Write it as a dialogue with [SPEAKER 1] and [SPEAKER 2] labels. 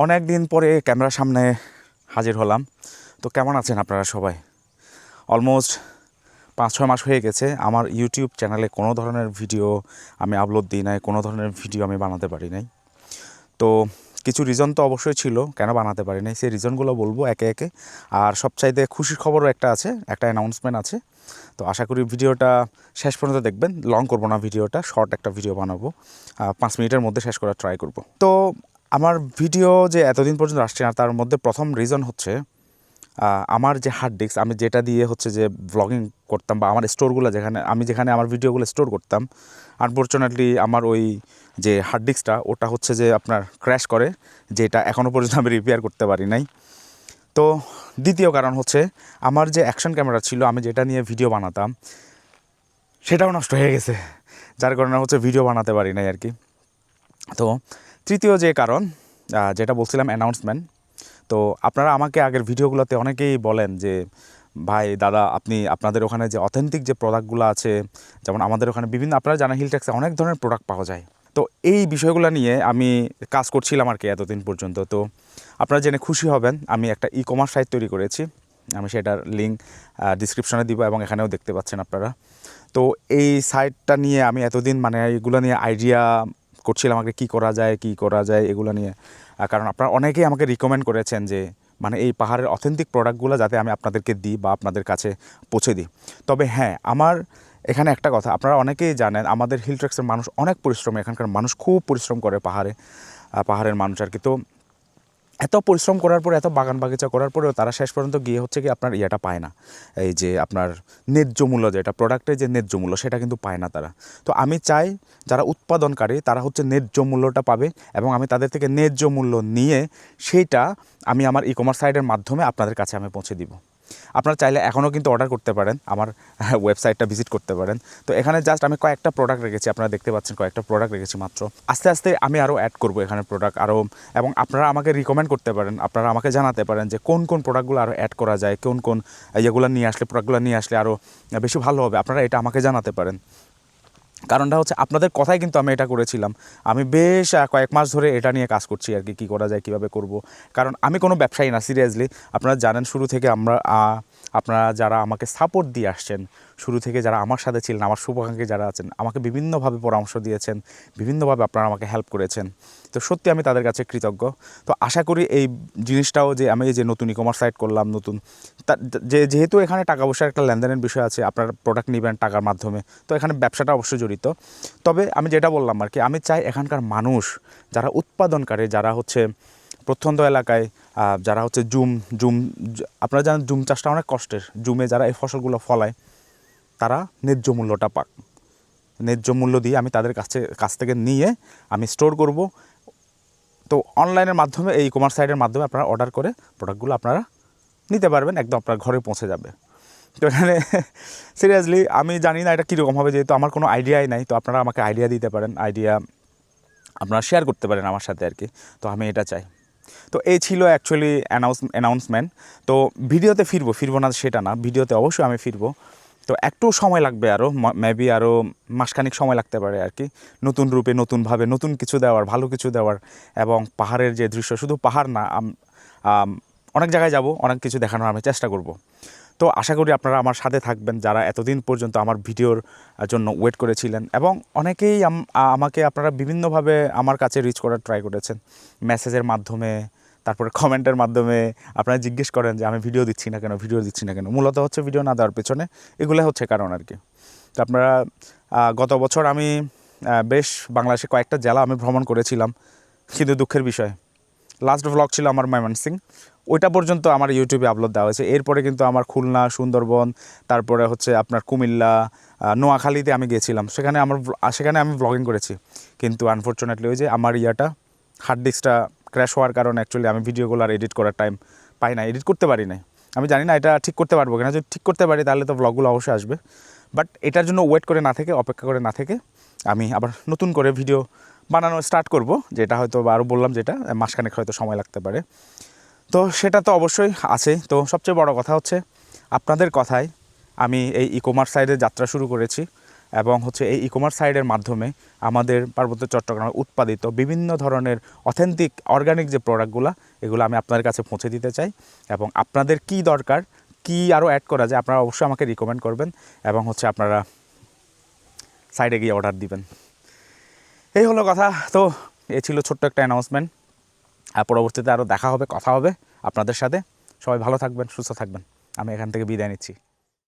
[SPEAKER 1] অনেক দিন পরে ক্যামেরার সামনে হাজির হলাম। তো কেমন আছেন আপনারা সবাই? অলমোস্ট 5-6 মাস হয়ে গেছে আমার ইউটিউব চ্যানেলে কোনো ধরনের ভিডিও আমি আপলোড দিই নাই, কোনো ধরনের ভিডিও আমি বানাতে পারি নাই। তো কিছু রিজন তো অবশ্যই ছিল কেন বানাতে পারি নাই, সেই রিজনগুলো বলবো একে একে। আর সবচাইতে খুশির খবরও একটা আছে, একটা অ্যানাউন্সমেন্ট আছে। তো আশা করি ভিডিওটা শেষ পর্যন্ত দেখবেন। লং করবো না ভিডিওটা, শর্ট একটা ভিডিও বানাবো, 5 মিনিটের মধ্যে শেষ করার ট্রাই করব। তো আমার ভিডিও যে এতদিন পর্যন্ত আসছে না, তার মধ্যে প্রথম রিজন হচ্ছে আমার যে হার্ড ডিস্ক, আমি যেটা দিয়ে হচ্ছে যে ব্লগিং করতাম বা আমার স্টোরগুলো যেখানে আমার ভিডিওগুলো স্টোর করতাম, আনফর্চুনেটলি আমার ওই যে হার্ড ডিস্কটা ওটা হচ্ছে যে আপনার ক্র্যাশ করে, যেটা এখনও পর্যন্ত আমি রিপেয়ার করতে পারি নাই। তো দ্বিতীয় কারণ হচ্ছে আমার যে অ্যাকশন ক্যামেরা ছিল, আমি যেটা নিয়ে ভিডিও বানাতাম সেটাও নষ্ট হয়ে গেছে, যার কারণে হচ্ছে ভিডিও বানাতে পারি নাই আর কি। তো তৃতীয় যে কারণ, যেটা বলছিলাম অ্যানাউন্সমেন্ট। তো আপনারা আমাকে আগের ভিডিওগুলোতে অনেকেই বলেন যে ভাই দাদা, আপনাদের ওখানে যে অথেন্টিক যে প্রোডাক্টগুলো আছে, যেমন আমাদের ওখানে বিভিন্ন, আপনারা জানেন হিলটেক্সে অনেক ধরনের প্রোডাক্ট পাওয়া যায়। তো এই বিষয়গুলো নিয়ে আমি কাজ করছিলাম আর কি এতদিন পর্যন্ত। তো আপনারা জেনে খুশি হবেন, আমি একটা ই কমার্স সাইট তৈরি করেছি। আমি সেটার লিঙ্ক ডিসক্রিপশনে দিব এবং এখানেও দেখতে পাচ্ছেন আপনারা। তো এই সাইটটা নিয়ে আমি এতদিন মানে এগুলো নিয়ে আইডিয়া করছিলাম, আমাকে কী করা যায় এগুলো নিয়ে। কারণ আপনারা অনেকেই আমাকে রিকমেন্ড করেছেন যে মানে এই পাহাড়ের অথেন্টিক প্রোডাক্টগুলো যাতে আমি আপনাদেরকে দিই বা আপনাদের কাছে পৌঁছে দিই। তবে হ্যাঁ, আমার এখানে একটা কথা, আপনারা অনেকেই জানেন আমাদের হিলট্রেক্সের মানুষ অনেক পরিশ্রমী, এখানকার মানুষ খুব পরিশ্রম করে পাহাড়ের মানুষ আর কি। তো এত পরিশ্রম করার পরে, এত বাগান বাগিচা করার পরেও তারা শেষ পর্যন্ত গিয়ে হচ্ছে কি আপনার ইয়েটা পায় না, এই যে আপনার ন্যায্য মূল্য, যেটা প্রোডাক্টের যে ন্যায্য মূল্য সেটা কিন্তু পায় না তারা। তো আমি চাই যারা উৎপাদনকারী তারা হচ্ছে ন্যায্য মূল্যটা পাবে, এবং আমি তাদের থেকে ন্যায্য মূল্য নিয়ে সেইটা আমি আমার ই কমার্স সাইটের মাধ্যমে আপনাদের কাছে আমি পৌঁছে দিব। আপনারা চাইলে এখনও কিন্তু অর্ডার করতে পারেন, আমার ওয়েবসাইটটা ভিজিট করতে পারেন। তো এখানে জাস্ট আমি কয়েকটা প্রোডাক্ট রেখেছি, আপনারা দেখতে পাচ্ছেন কয়েকটা প্রোডাক্ট রেখেছি মাত্র। আস্তে আস্তে আমি আরও অ্যাড করবো এখানে প্রোডাক্ট আরও, এবং আপনারা আমাকে রিকমেন্ড করতে পারেন, আপনারা আমাকে জানাতে পারেন যে কোন কোন প্রোডাক্টগুলো আরও অ্যাড করা যায়, কোন কোন ইয়েগুলো নিয়ে আসলে, প্রোডাক্টগুলো নিয়ে আসলে আরও বেশি ভালো হবে। আপনারা এটা আমাকে জানাতে পারেন। কারণটা হচ্ছে আপনাদের কথাই কিন্তু আমি এটা করেছিলাম। আমি বেশ কয়েক মাস ধরে এটা নিয়ে কাজ করছি আর কি, কী করা যায়, কীভাবে করব। কারণ আমি কোনো ব্যবসায়ী না, সিরিয়াসলি। আপনারা জানেন শুরু থেকে আপনারা যারা আমাকে সাপোর্ট দিয়ে আসছেন, শুরু থেকে যারা আমার সাথে ছিলেন, আমার শুভাকাঙ্ক্ষী যারা আছেন, আমাকে বিভিন্নভাবে পরামর্শ দিয়েছেন, বিভিন্নভাবে আপনারা আমাকে হেল্প করেছেন। তো সত্যি আমি তাদের কাছে কৃতজ্ঞ। তো আশা করি এই জিনিসটাও, যে আমি এই যে নতুন ই কমার্স সাইট করলাম, নতুন যেহেতু এখানে টাকা পয়সার একটা লেনদেনের বিষয় আছে, আপনারা প্রোডাক্ট নেবেন টাকার মাধ্যমে, তো এখানে ব্যবসাটা অবশ্যই জড়িত। তবে আমি যেটা বললাম আর কি, আমি চাই এখানকার মানুষ যারা উৎপাদনকারী, যারা হচ্ছে প্রত্যন্ত এলাকায়, যারা হচ্ছে জুম আপনারা জানেন জুম চাষটা অনেক কষ্টের, জুমে যারা এই ফসলগুলো ফলায় তারা ন্যায্য মূল্যটা পাক। ন্যায্য মূল্য দিয়ে আমি তাদের কাছ থেকে নিয়ে আমি স্টোর করব। তো অনলাইনের মাধ্যমে, এই কমার্স সাইটের মাধ্যমে আপনারা অর্ডার করে প্রোডাক্টগুলো আপনারা নিতে পারবেন, একদম আপনার ঘরে পৌঁছে যাবে। তো এখানে সিরিয়াসলি আমি জানি না এটা কীরকম হবে, যেহেতু আমার কোনো আইডিয়াই নাই। তো আপনারা আমাকে আইডিয়া দিতে পারেন, আইডিয়া আপনারা শেয়ার করতে পারেন আমার সাথে আর কি। তো আমি এটা চাই। তো এই ছিল অ্যাকচুয়ালি অ্যানাউন্সমেন্ট। তো ভিডিওতে ফিরবো না সেটা না, ভিডিওতে অবশ্যই আমি ফিরবো। তো একটু সময় লাগবে, আরও মেবি আরও মাসখানিক সময় লাগতে পারে আর কি, নতুন রূপে, নতুনভাবে, নতুন কিছু দেওয়ার, ভালো কিছু দেওয়ার। এবং পাহাড়ের যে দৃশ্য, শুধু পাহাড় না, অনেক জায়গায় যাব, অনেক কিছু দেখানোর আমি চেষ্টা করব। তো আশা করি আপনারা আমার সাথে থাকবেন, যারা এতদিন পর্যন্ত আমার ভিডিওর জন্য ওয়েট করেছিলেন। এবং অনেকেই আমাকে আপনারা বিভিন্নভাবে আমার কাছে রিচ করার ট্রাই করেছেন, মেসেজের মাধ্যমে, তারপরে কমেন্টের মাধ্যমে। আপনারা জিজ্ঞেস করেন যে আমি ভিডিও দিচ্ছি না কেন। মূলত হচ্ছে ভিডিও না দেওয়ার পেছনে এগুলো হচ্ছে কারণ আর কি। তো আপনারা, গত বছর আমি বেশ বাংলাদেশে কয়েকটা জেলা আমি ভ্রমণ করেছিলাম, কিন্তু দুঃখের বিষয় লাস্ট ভ্লগ ছিল আমার ময়মনসিং। ওইটা পর্যন্ত আমার ইউটিউবে আপলোড দেওয়া হয়েছে। এরপরে কিন্তু আমার খুলনা, সুন্দরবন, তারপরে হচ্ছে আপনার কুমিল্লা, নোয়াখালীতে আমি গিয়েছিলাম, সেখানে আমি ব্লগিং করেছি। কিন্তু আনফর্চুনেটলি ওই যে আমার হার্ড ডিস্কটা ক্র্যাশ হওয়ার কারণে অ্যাকচুয়ালি আমি ভিডিওগুলো আর এডিট করার টাইম পাই না, এডিট করতে পারি না। আমি জানি না এটা ঠিক করতে পারবো কিনা, যদি ঠিক করতে পারি তাহলে তো ব্লগগুলো অবশ্যই আসবে। বাট এটার জন্য অপেক্ষা করে না থেকে আমি আবার নতুন করে ভিডিও বানানো স্টার্ট করব, যেটা হয়তো আরও বললাম, যেটা মাসখানেক হয়তো সময় লাগতে পারে। তো সেটা তো অবশ্যই আছে। তো সবচেয়ে বড় কথা হচ্ছে আপনাদের কথায় আমি এই ই কমার্স সাইডে যাত্রা শুরু করেছি। এবং হচ্ছে এই ই কমার্স সাইটের মাধ্যমে আমাদের পার্বত্য চট্টগ্রামে উৎপাদিত বিভিন্ন ধরনের অথেন্টিক অর্গানিক যে প্রোডাক্টগুলো এগুলো আমি আপনাদের কাছে পৌঁছে দিতে চাই। এবং আপনাদের কি দরকার, কি আরও অ্যাড করা যায়, আপনারা অবশ্যই আমাকে রিকমেন্ড করবেন এবং হচ্ছে আপনারা সাইডে গিয়ে অর্ডার দিবেন। এই হলো কথা। তো এ ছিল ছোট্ট একটা অ্যানাউন্সমেন্ট। আর পরবর্তীতে আরও দেখা হবে, কথা হবে আপনাদের সাথে। সবাই ভালো থাকবেন, সুস্থ থাকবেন। আমি এখান থেকে বিদায় নিচ্ছি।